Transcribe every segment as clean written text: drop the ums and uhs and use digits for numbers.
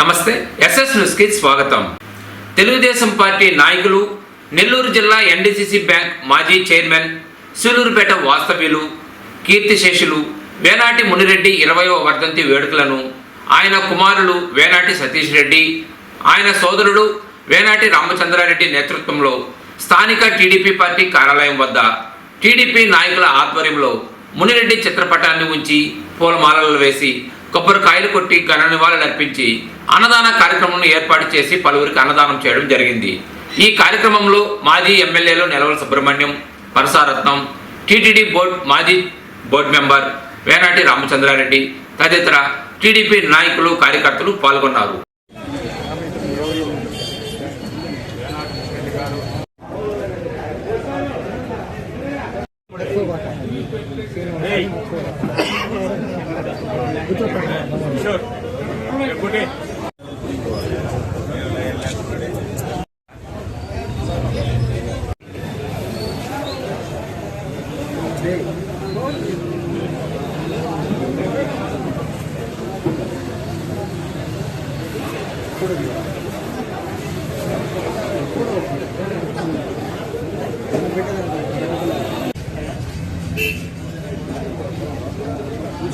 నమస్తే SS news కి స్వాగతం. తెలుగుదేశం పార్టీ నాయకులు, నెల్లూరు జిల్లా ఎన్డీసీసీ బ్యాంక్ మాజీ చైర్మన్, సూలూరుపేట వాస్తవ్యులు, కీర్తిశేషులు వేనాటి మునిరెడ్డి 20వ వర్ధంతి వేడుకలను ఆయన కుమారులు వేనాటి సతీష్ రెడ్డి, ఆయన సోదరుడు వేనాటి రామచంద్రారెడ్డి నేతృత్వంలో స్థానిక టీడీపీ పార్టీ కార్యాలయం వద్ద టీడీపీ నాయకుల ఆధ్వర్యంలో మునిరెడ్డి చిత్రపటాన్ని ఉంచి పూలమాలలు వేసి కొబ్బరికాయలు కొట్టి ఘన నివాళులు అర్పించి అన్నదాన కార్యక్రమం ఏర్పాటు చేసి పలువురికి అన్నదానం చేయడం జరిగింది. ఈ కార్యక్రమంలో మాజీ ఎమ్మెల్యేలు నెలవల సుబ్రహ్మణ్యం, పరసారత్నం, టీటీడీ మాజీ బోర్డు మెంబర్ వేనాటి రామచంద్రారెడ్డి తదితర టీడీపీ నాయకులు, కార్యకర్తలు పాల్గొన్నారు.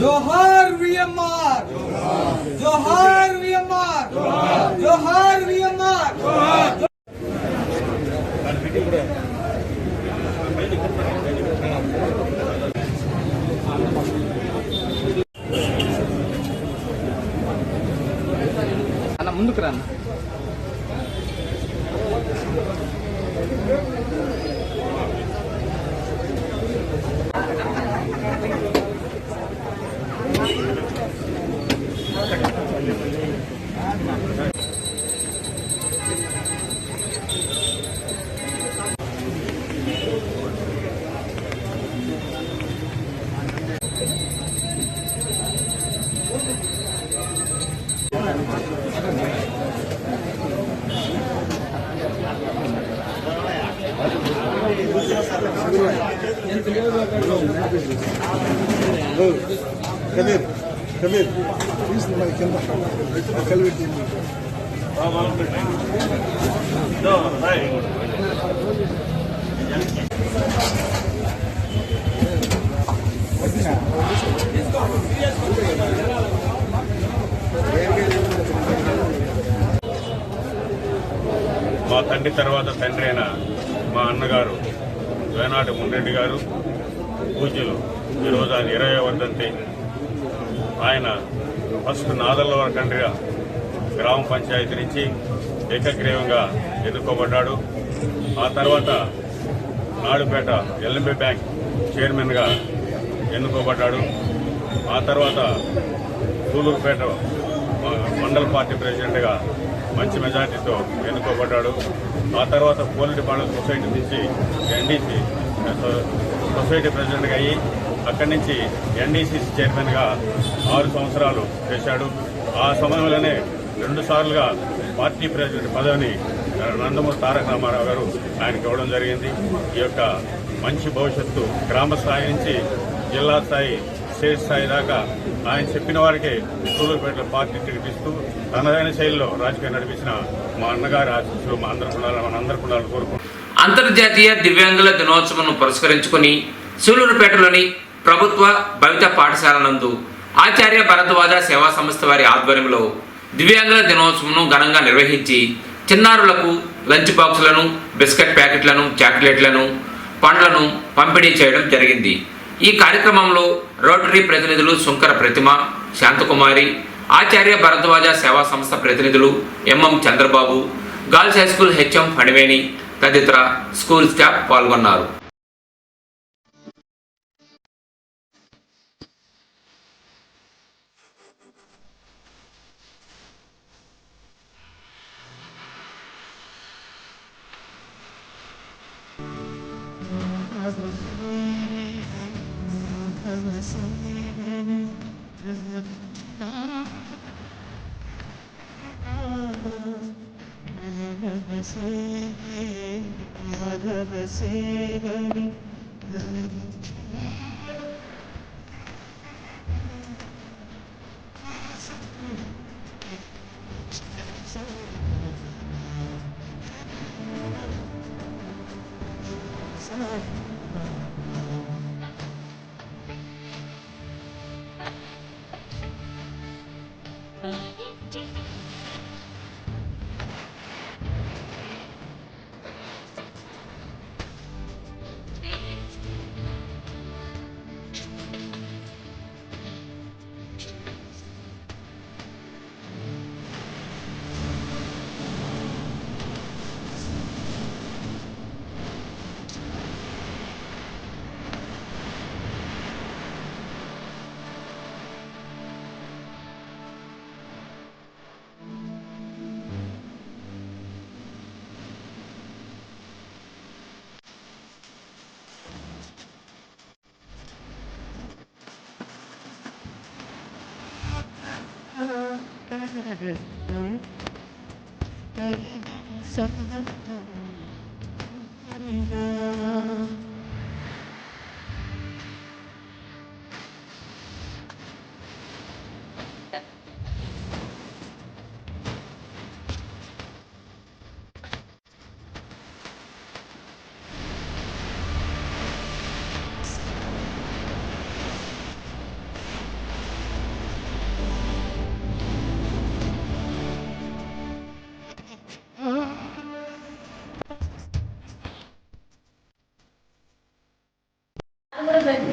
जोहार वीएमआर, जोहार वीएमआर, जोहार वीएमआर. అన్న ముందుకు రా. Come here. Please, my camera. I'll with you. No, right. మా తండ్రి తర్వాత తండ్రి అయిన మా అన్నగారు వేనాటి మునిరెడ్డి గారు పూజ్యులు ఈరోజు ఆయన 20వ వర్ధంతి. ఆయన ఫస్ట్ నాదల్లవర తండ్రిగా గ్రామ పంచాయతీ నుంచి ఏకగ్రీవంగా ఎన్నుకోబడ్డాడు. ఆ తర్వాత నాడుపేట ఎల్ఎంబి బ్యాంక్ చైర్మన్గా ఎన్నుకోబడ్డాడు. ఆ తర్వాత సూలూరుపేట మండల పార్టీ ప్రెసిడెంట్గా మంచి మెజార్టీతో ఎన్నుకోబడ్డాడు. ఆ తర్వాత పోలిటి పండుగ సొసైటీ నుంచి ఎన్డీసీ సొసైటీ ప్రెసిడెంట్గా అయ్యి అక్కడి నుంచి ఎన్డీసీసీ చైర్మన్గా 6 సంవత్సరాలు చేశాడు. ఆ సమయంలోనే 2 సార్లుగా పార్టీ ప్రెసిడెంట్ పదవిని నందమూరి తారక రామారావు గారు ఆయనకి ఇవ్వడం జరిగింది. ఈ యొక్క మంచి భవిష్యత్తు గ్రామ స్థాయి నుంచి జిల్లా స్థాయి, స్టేట్ స్థాయి దాకా ఆయన చెప్పిన వారికి సూలూరుపేటలో పార్టీ టికెట్ ఇస్తూ తనదైన శైలిలో రాజకీయం నడిపించిన మా అన్నగారి ఆశీస్సులు మనందరికీ ఉండాలని కోరుకుంటున్నాం. అంతర్జాతీయ దివ్యాంగుల దినోత్సవం పురస్కరించుకుని సూలూరుపేటలోని ప్రభుత్వ భవిత పాఠశాల నందు ఆచార్య భరద్వాజ సేవా సంస్థ వారి ఆధ్వర్యంలో దివ్యాంగుల దినోత్సవం ఘనంగా నిర్వహించి చిన్నారులకు లంచ్ బాక్సులను, బిస్కెట్ ప్యాకెట్లను, చాక్లెట్లను, పండ్లను పంపిణీ చేయడం జరిగింది. ఈ కార్యక్రమంలో రోటరీ ప్రతినిధులు శుంకర ప్రతిమ, శాంతకుమారి, ఆచార్య భరద్వాజ సేవా సంస్థ ప్రతినిధులు M M Chandrababu, girls high school HM Phaniveni తదితర స్కూల్ స్టాఫ్ పాల్గొన్నారు.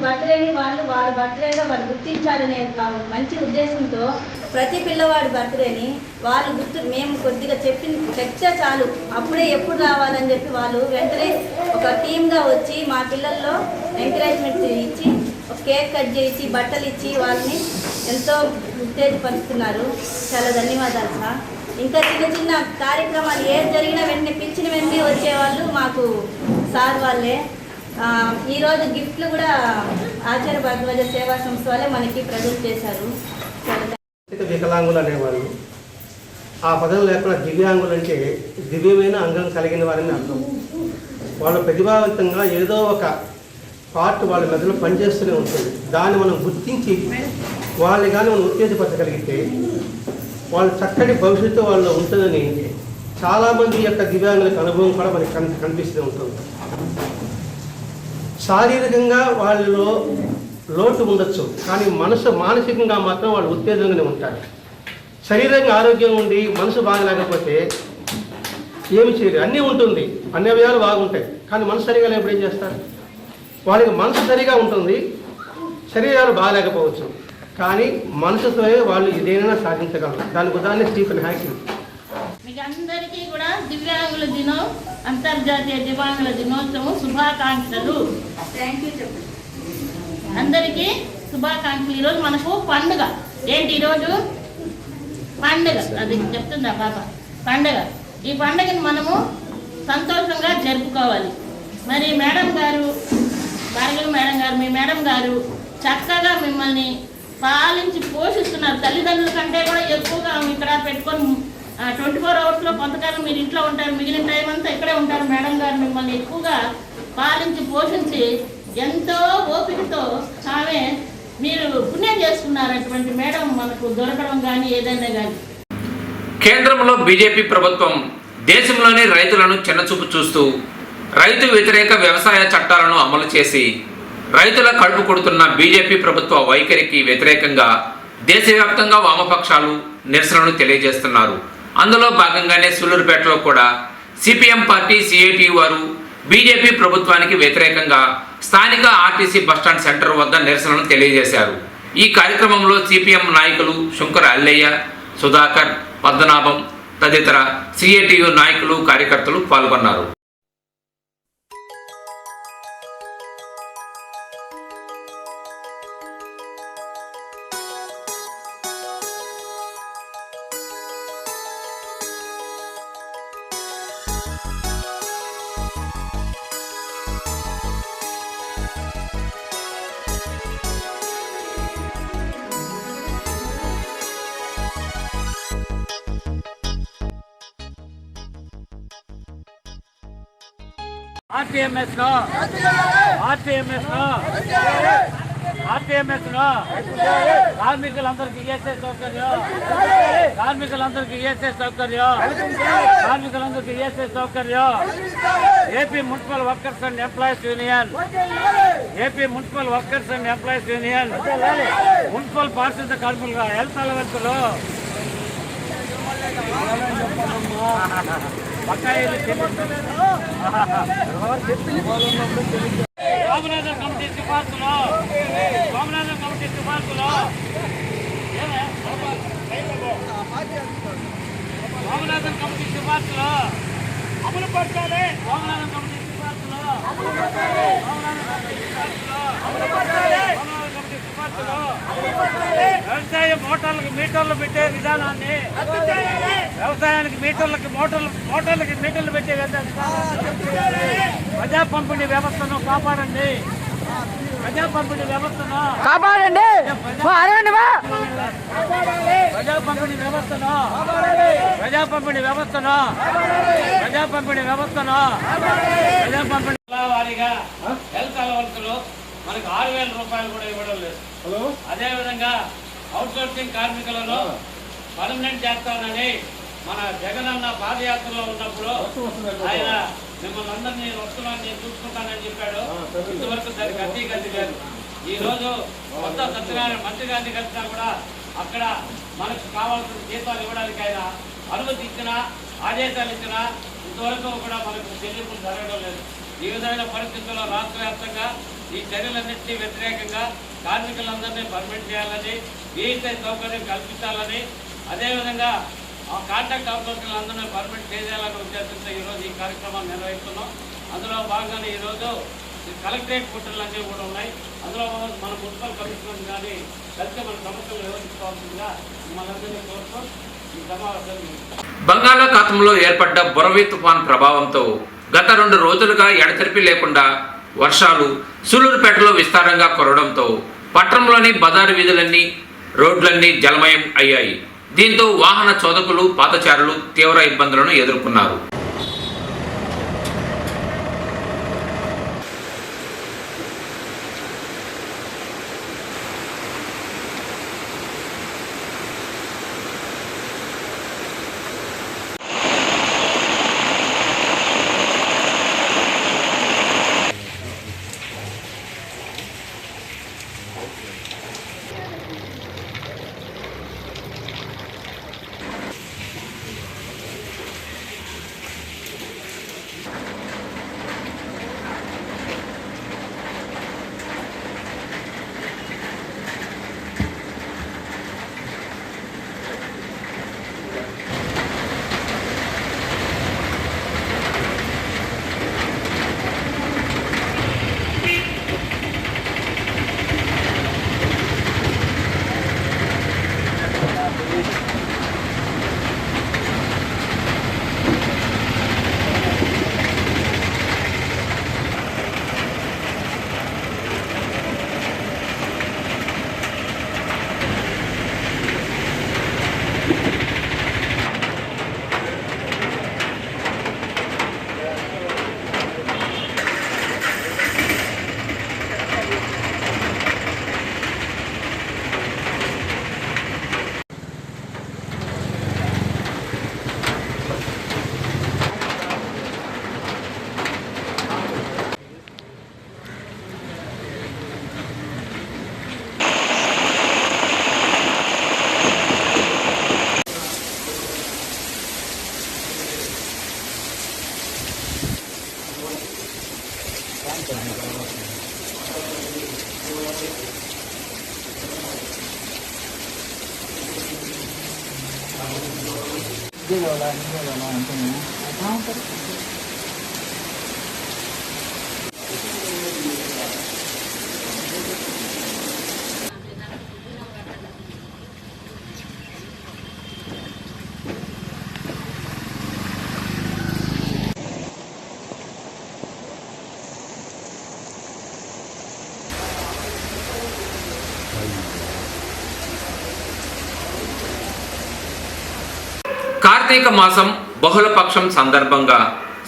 బర్త్డేని వాళ్ళ బర్త్డేగా వాళ్ళు గుర్తించాలనే మంచి ఉద్దేశంతో ప్రతి పిల్లవాడి బర్త్డేని వాళ్ళు మేము కొద్దిగా చెప్తే చాలు అప్పుడే ఎప్పుడు రావాలని చెప్పి వాళ్ళు వెంటనే ఒక టీమ్గా వచ్చి మా పిల్లల్లో ఎంకరేజ్మెంట్ ఇచ్చి ఒక కేక్ కట్ చేసి బట్టలు ఇచ్చి వాళ్ళని ఎంతో ఉత్తేజపరుస్తున్నారు. చాలా ధన్యవాదాలు సార్. ఇంకా చిన్న చిన్న కార్యక్రమాలు ఏది జరిగినా వెంటనే పిలిచిన వెంటనే వచ్చేవాళ్ళు మాకు సార్ వాళ్ళే. ఈరోజు గిఫ్ట్లు కూడా ఆచార్య భరద్వాజ సేవా సంస్థ వాళ్ళే మనకి ప్రజెంట్ చేశారు. వికలాంగులు అనేవాళ్ళు ఆ పదం లేకుండా దివ్యాంగులు అంటే దివ్యమైన అంగం కలిగిన వారని అర్థం. వాళ్ళు ప్రతిభావంతంగా ఏదో ఒక పార్ట్ వాళ్ళ మెదడులో పనిచేస్తూనే ఉంటుంది. దాన్ని మనం గుర్తించి వాళ్ళని కానీ మనం ఉత్తేజపరచగలిగితే వాళ్ళు చక్కటి భవిష్యత్తు వాళ్ళు ఉంటుందని చాలామంది యొక్క దివ్యాంగులకు అనుభవం కూడా మనకి కనిపిస్తూ ఉంటుంది. శారీరకంగా వాళ్ళలో లోటు ఉండొచ్చు, కానీ మానసికంగా మాత్రం వాళ్ళు ఉత్తేజంగానే ఉంటారు. శరీరంగా ఆరోగ్యం ఉండి మనసు బాగలేకపోతే ఏమి చేయరు. అన్నీ ఉంటుంది, అన్ని అవయాలు బాగుంటాయి, కానీ మనసు సరిగా లేనప్పుడు ఏం చేస్తారు? వాళ్ళకి మనసు సరిగా ఉంటుంది, శరీరాలు బాగలేకపోవచ్చు, కానీ మనసుతో వాళ్ళు ఏదైనా సాధించగలరు. దానికి ఉదాహరణ స్టీఫెన్ హాకింగ్. మీకు అందరికీ కూడా దివ్యాంగుల దినం, అంతర్జాతీయ దివ్యాంగుల దినోత్సవం శుభాకాంక్షలు. అందరికీ శుభాకాంక్షలు. ఈరోజు మనకు పండుగ. ఏంటి ఈరోజు? పండుగ. అది చెప్తుందా పాప? పండుగ. ఈ పండుగను మనము సంతోషంగా జరుపుకోవాలి. మరి మేడం గారు, భార్గవి మేడం గారు, మీ మేడం గారు చక్కగా మిమ్మల్ని పాలించి పోషిస్తున్నారు. తల్లిదండ్రుల కంటే కూడా ఎక్కువగా ఇక్కడ పెట్టుకొని 24 అవర్స్లో కొంతకాలం మీరు ఇంట్లో ఉంటారు, మిగిలిన టైం అంతా ఇక్కడే ఉంటారు. మేడం గారు మిమ్మల్ని ఎక్కువగా పాలించి పోషించి ఎంతో ఓపికతో ఆమె మీరు పుణ్యం చేసుకున్నారు. అటువంటి మేడం మనకు దొరకడం కానీ ఏదైనా కానీ. కేంద్రంలో బీజేపీ ప్రభుత్వం దేశంలోని రైతులను చిన్నచూపు చూస్తూ రైతు వ్యతిరేక వ్యవసాయ చట్టాలను అమలు చేసి రైతుల కడుపు కొడుతున్న బీజేపీ ప్రభుత్వ వైఖరికి వ్యతిరేకంగా దేశవ్యాప్తంగా వామపక్షాలు నిరసనలు తెలియజేస్తున్నారు. అందులో భాగంగానే సూలూరుపేటలో కూడా సిపిఎం పార్టీ సిఐటియు వారు బీజేపీ ప్రభుత్వానికి వ్యతిరేకంగా స్థానిక ఆర్టీసీ బస్టాండ్ సెంటర్ వద్ద నిరసనలు తెలియజేశారు. ఈ కార్యక్రమంలో సిపిఎం నాయకులు శంకర అల్లయ్య, సుధాకర్, పద్మనాభం తదితర సిఐటియు నాయకులు, కార్యకర్తలు పాల్గొన్నారు. ఆర్టీఎంఎస్ ఆర్టీఎంఎస్ కార్మికులందరికీ ఈఎస్ఐ సౌకర్యం, కార్మికులందరికీ ఈఎస్ఐ సౌకర్యం, కార్మికులందరికీ ఈఎస్ఐ సౌకర్యం. AP municipal workers and employees union, AP municipal workers and employees union municipal పారిశుద్ధ కార్మికులుగా హెల్త్ అలవెన్సులు బకాయిలు స్వామినాథన్ కమిటీ సిఫార్సులు, స్వామినాథన్ కమిటీ సిఫార్సులు, స్వామినాథన్ కమిటీ సిఫార్సులు అమలు పరచాలి. స్వామినాథన్ కమిటీ సిఫార్సులు అమలు పరచాలి. స్వామినాథన్ కమిటీ సిఫార్సులు అమలు పరచాలి. స్వామినాథన్ కమిటీ సిఫార్సులు అమలు పరచాలి. వ్యవసాయ మోటార్లకు మీటర్లు పెట్టే విధానాన్ని రద్దు చేయాలి. వ్యవసాయానికి మోటార్లకి మీటర్లు పెట్టే విధానాన్ని, ప్రజా పంపిణీ వ్యవస్థను కాపాడండి. ప్రజా పంపిణీ వ్యవస్థను కాపాడండి. ప్రజా పంపిణీ వ్యవస్థను ప్రజా పంపిణీ వ్యవస్థను ప్రజా పంపిణీ వ్యవస్థను ప్రజా పంపిణీ వారీగా హెల్త్ అలవన్సులు మనకు 6,000 రూపాయలు కూడా ఇవ్వడం లేదు. అదేవిధంగా అవుట్ సోర్సింగ్ కార్మికులను పర్మనెంట్ చేస్తానని మన జగనన్న పాదయాత్రలో ఉన్నప్పుడు ఆయన మిమ్మల్ని అందరినీ వస్తున్నాను నేను చూసుకుంటానని చెప్పాడు. ఇంతవరకు దానికి గతి లేదు. ఈ రోజు కొత్త సత్యనారాయణ మంత్రి గారిని కలిసినా కూడా అక్కడ మనకు కావాల్సిన జీతాలు ఇవ్వడానికి ఆయన అనుమతి ఇచ్చినా, ఆదేశాలు ఇచ్చినా ఇంతవరకు కూడా మనకు చెల్లింపులు జరగడం లేదు. ఈ విధమైన పరిస్థితుల్లో రాష్ట్ర వ్యాప్తంగా ఈ చర్యలన్నింటినీ వ్యతిరేకంగా కార్మికులందరినీ పర్మిట్ చేయాలని, ఈఎస్ఐ సౌకర్యం కల్పించాలని, అదేవిధంగా ఆ కాంట్రాక్ట్ అవుట్సోర్సింగ్లందరినీ పర్మిట్ చేయాలనే ఉద్దేశంతో ఈరోజు ఈ కార్యక్రమాన్ని నిర్వహిస్తున్నాం. అందులో భాగంగానే ఈరోజు కలెక్టరేట్ పోర్టల్ అన్నీ కూడా ఉన్నాయి. అందులో మన మున్సిపల్ కమిషనర్ కానీ కలిసి మన సమస్యలు నిర్వహించుకోవాల్సిందిగా మనందరినీ కోరుతూ ఈ సమావేశాన్ని బంగాళాఖాతంలో ఏర్పడ్డ బురవి తుఫాన్ ప్రభావంతో గత 2 రోజులుగా ఎడతెరిపి లేకుండా వర్షాలు సూలూరుపేటలో విస్తారంగా కురవడంతో పట్టణంలోని బజారు వీధులన్నీ రోడ్లన్నీ జలమయం అయ్యాయి. దీంతో వాహన చోదకులు పాదచారులు తీవ్ర ఇబ్బందులను ఎదుర్కొన్నారు. కార్తీక మాసం బహుళపక్షం సందర్భంగా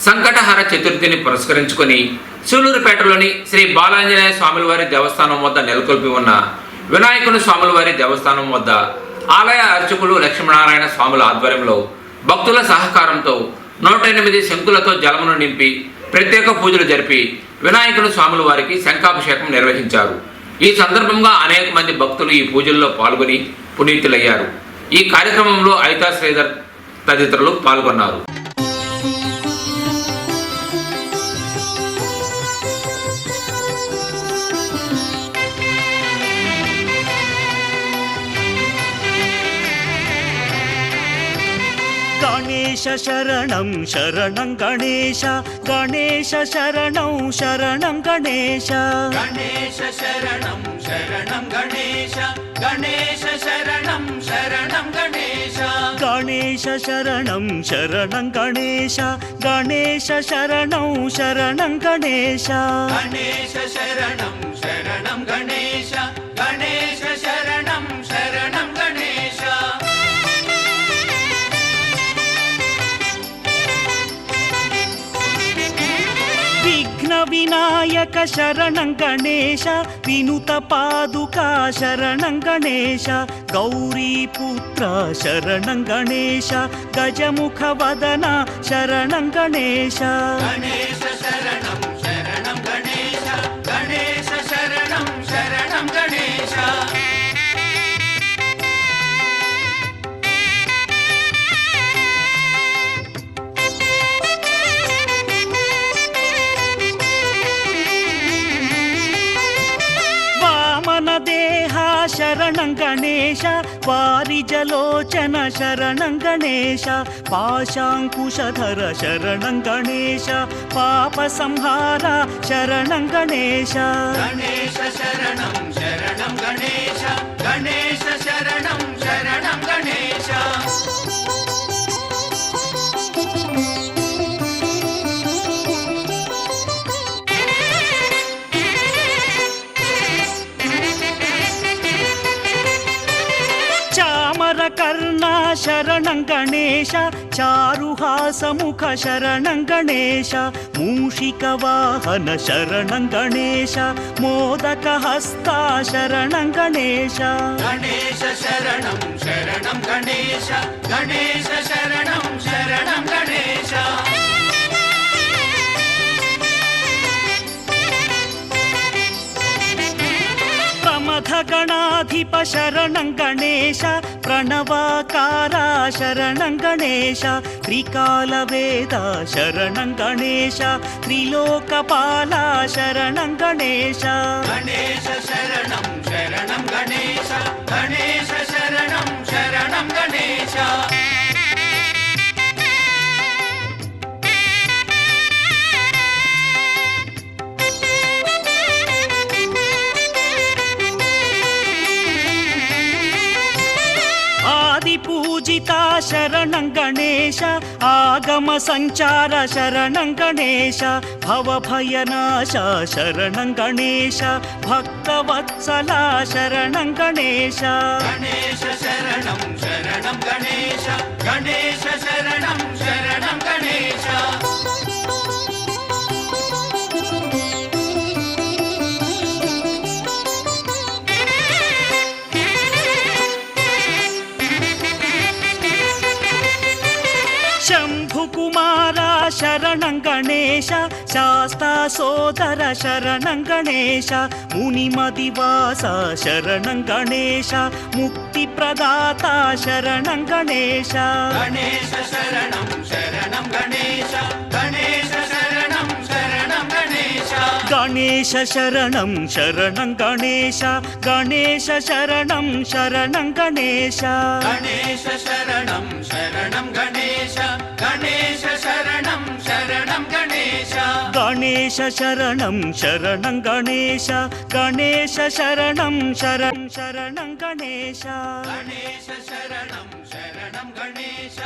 సంకటహర చతుర్థిని పురస్కరించుకొని సూలూరుపేటలోని శ్రీ బాలాంజనేయ స్వాములవారి దేవస్థానం వద్ద నెలకొల్పి ఉన్న వినాయకుని స్వాములవారి దేవస్థానం వద్ద ఆలయ అర్చకులు లక్ష్మీనారాయణ స్వాముల ఆధ్వర్యంలో భక్తుల సహకారంతో 108 శంకులతో జలమును నింపి ప్రత్యేక పూజలు జరిపి వినాయకుని స్వాముల వారికి శంఖాభిషేకం నిర్వహించారు. ఈ సందర్భంగా అనేక మంది భక్తులు ఈ పూజల్లో పాల్గొని పునీతులయ్యారు. ఈ కార్యక్రమంలో ఐతా శ్రీధర్ తదితరులు పాల్గొన్నారు. గణేశ శరణం శరణం గణేశ గణేశ శరణం శరణం గణేశ గణేశ శరణం శరణం గణేశ గణేశ శరణం శరణం గణేశ గణేశ శరణం శరణం గణేశ గణేశ శరణం శరణం గణేశ గణేశ శరణం శరణం గణేశ గణేశ శరణం శరణం గణేశ విఘ్న వినాయక శరణం గణేశ వినుత పాదుకా శరణం గణేశ గౌరీపుత్ర శరణం గణేశ గజముఖ వదన శరణం గణేశ గణేశ శరణం శరణం గణేశ గణేశ శరణం శరణం గణేశ శరణం గణేశ వారిజలోచన శరణం గణేశ పాశాంకుశధర శరణం గణేశ పాప సంహార శరణం గణేశ గణేశ శరణం శరణం గణేశ గణేశ శరణం శరణం గణేశ కర్ణ శరణం గణేశ చారుహాసముఖ శరణం గణేశ మూషిక వాహన శరణం గణేశ మోదక హస్త శరణం గణేశ గణేశ శరణం శరణం గణేశ గణేశ శరణం శరణం గణేశ గణాధిప శరణం గణేశ ప్రణవాకార శరణం గణేశ త్రికాల వేద శరణం గణేశ త్రిలోకపాల శరణం గణేశ గణేశ శరణం శరణం గణేశ గణేశ శరణం శరణం గణేశ పూజిత శరణం గణేశ ఆగమ సంచార శరణం గణేశ భవభయనాశ శరణం గణేశ భక్తవత్సల శరణం గణేశ గణేశ శరణం శరణం గణేశ గణేశ శరణం శరణం గణేశ శంభుకుమార శరణం గణేశ శాస్తా సోదర శరణం గణేశ మునిమదివాస శరణం గణేశ ముక్తి ప్రదాత శరణం గణేశ గణేశ శరణం శరణం గణేశ గణేశ శరణం శరణం గణేశ గణేశ శరణం శరణం గణేశ గణేశ శరణం శరణం గణేశ గణేశ శరణం శరణం గణేశ గణేశ శరణం శరణం గణేశ గణేశ శరణం శరణం గణేశ గణేశ శరణం శరణం శరణం గణేశ గణేశ శరణం శరణం గణేశ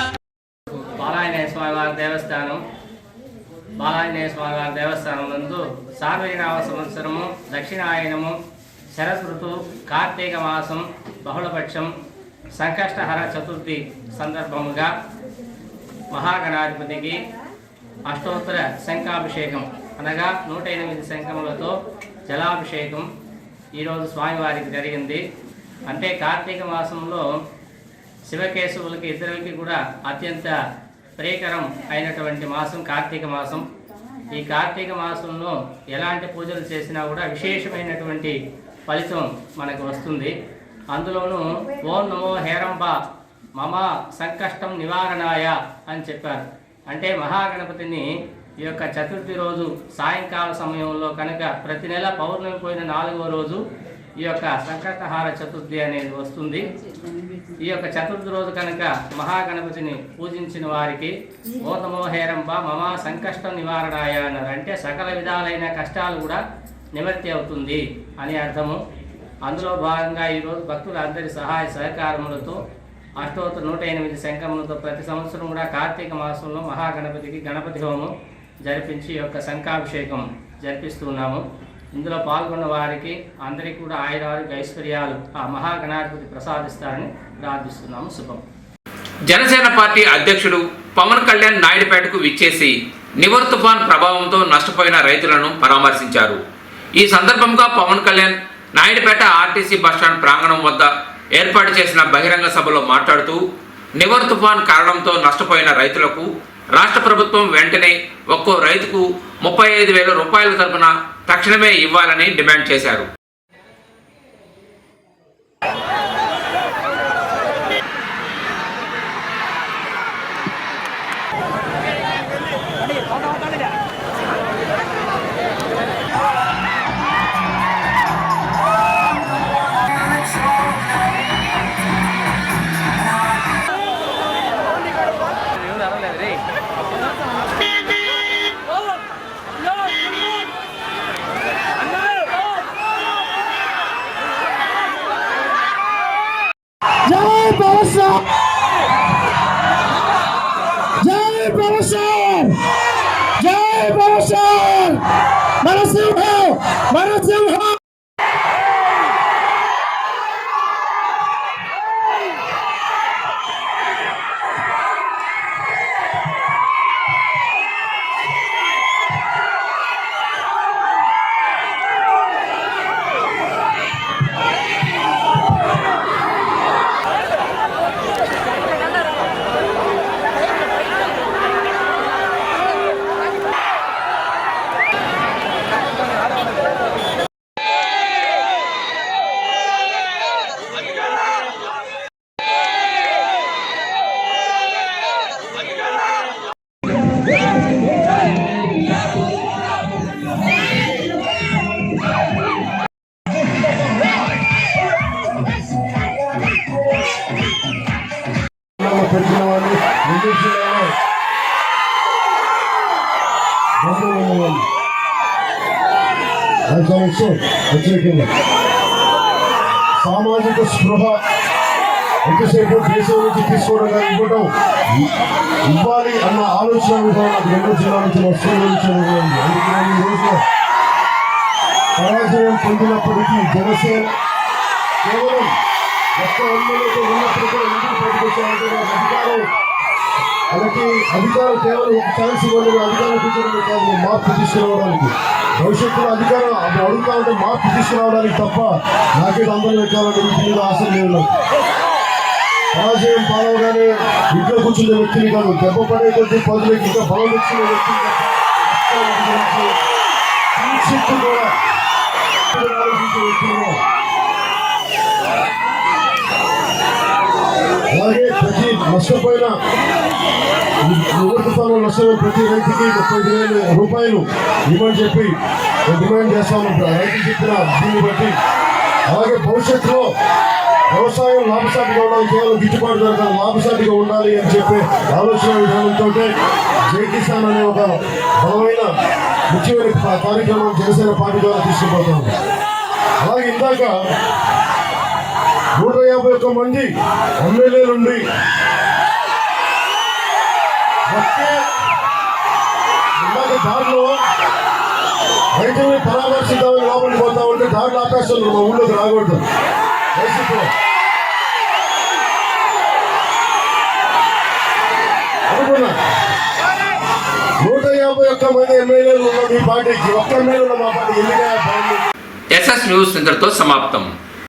బాలాంజనేయ స్వామి వారి దేవస్థానం బాలాంజనేయ స్వామి వారి దేవస్థానం నందు సార్వజనామ సంవత్సరము దక్షిణాయనము శరదృతు కార్తీక మాసం బహుళపక్షం సంకష్టహర చతుర్థి సందర్భముగా మహాగణాధిపతికి అష్టోత్తర శంఖాభిషేకం అనగా 108 శంఖములతో జలాభిషేకం ఈరోజు స్వామివారికి జరిగింది. అంటే కార్తీక మాసంలో శివకేశవులకి ఇద్దరికి కూడా అత్యంత ప్రియకరం అయినటువంటి మాసం కార్తీక మాసం. ఈ కార్తీక మాసంలో ఎలాంటి పూజలు చేసినా కూడా విశేషమైనటువంటి ఫలితం మనకు వస్తుంది. అందులోనూ ఓం నమో హేరంబ మమ సంకష్టం నివారణాయ అని చెప్పారు. అంటే మహాగణపతిని ఈ యొక్క చతుర్థి రోజు సాయంకాల సమయంలో కనుక ప్రతి నెల పౌర్ణమి పోయిన 4వ రోజు ఈ యొక్క సంకటహార చతుర్థి అనేది వస్తుంది. ఈ యొక్క చతుర్థి రోజు కనుక మహాగణపతిని పూజించిన వారికి ఓం నమో హేరంబ మమ సంకష్టం నివారణాయ అన్నారు. అంటే సకల విధాలైన కష్టాలు కూడా నివర్తి అవుతుంది అని అర్థము. అందులో భాగంగా ఈరోజు భక్తుల అందరి సహాయ సహకారములతో అష్టోత్తర 108 శంఖములతో ప్రతి సంవత్సరం కూడా కార్తీక మాసంలో మహాగణపతికి గణపతి హోమం జరిపించి ఈ యొక్క శంఖాభిషేకం జరిపిస్తున్నాము. ఇందులో పాల్గొన్న వారికి అందరికీ కూడా ఆయురారోగ్య ఐశ్వర్యాలు ఆ మహాగణాధిపతి ప్రసాదిస్తారని ప్రార్థిస్తున్నాము. శుభం. జనసేన పార్టీ అధ్యక్షుడు పవన్ కళ్యాణ్ నాయుడుపేటకు విచ్చేసి నివర్ తుఫాన్ ప్రభావంతో నష్టపోయిన రైతులను పరామర్శించారు. ఈ సందర్భంగా పవన్ కళ్యాణ్ నాయుడుపేట ఆర్టీసీ బస్టాండ్ ప్రాంగణం వద్ద ఏర్పాటు చేసిన బహిరంగ సభలో మాట్లాడుతూ నివర్ తుఫాన్ కారణంతో నష్టపోయిన రైతులకు రాష్ట్ర ప్రభుత్వం వెంటనే ఒక్కో రైతుకు 35,000 రూపాయల తరపున తక్షణమే ఇవ్వాలని డిమాండ్ చేశారు. సామాజిక స్పృహ ఎంతసేపు దేశం నుంచి తీసుకోవడం ఇవ్వడం ఇవ్వాలి అన్న ఆలోచన విధానం నాకు 2 జిల్లాల నుంచి వస్తుంది. అందుకని ఈ రోజు పరాజయం పొందినప్పటికీ జనసేన కేవలం ఒక్క ఎమ్మెల్యేతో ఉన్నప్పటికీ ఎందుకు బయటకు వచ్చారంటే అధికారం కేవలం ఒక ఛాన్స్ ఇవ్వాలి, అధికారం కూర్చోవడానికి కాదు, మార్పు తీసుకురావడానికి. భవిష్యత్తులో అధికారం అడుగుతా ఉంటే మార్పు తీసుకురావడానికి తప్ప నాకే అందరూ ఎక్కాలని మీద ఆశ లేదు. పరాజయం పాలవగానే ఇంట్లో కూర్చున్న వ్యక్తిని కాదు, దెబ్బ పడే కొద్ది పదులకి ఇంకా బలం వచ్చిన వ్యక్తిని కూడా ఆలోచించే వ్యక్తులు. అలాగే ప్రతి నష్టపోయిన తుఫాను నష్టపోయిన ప్రతి రైతుకి 35,000 రూపాయలు ఇవ్వని చెప్పి డిమాండ్ చేస్తాను రైతులు చెప్పిన దీన్ని బట్టి. అలాగే భవిష్యత్తులో వ్యవసాయం లాభసాటిగా ఉండాలి, కేవలం గిట్టుబాటు ధర కాదు, లాభసాటిగా ఉండాలి అని చెప్పి ఆలోచన విధానంతో జై కిసాన్ అనే ఒక బలమైన ముఖ్యమైన కార్యక్రమం జనసేన పార్టీ ద్వారా తీసుకుపోతాము. అలాగే ఇందాక 151 మంది ఎమ్మెల్యేలుండి ఇందాక దారిలో రైతుల్ని పరామర్శిద్దామని లోపలికి పోతా ఉంటే దారిలో ఆకాశంలో మా ఊళ్ళోకి రాకూడదు. అనుకున్నా పార్టీకి ఒక్కరి మీద ఉన్న మా పార్టీ ఎన్నికైనా బాగుంది. ఎస్ఎస్ న్యూస్ ఇంతటితో సమాప్తం.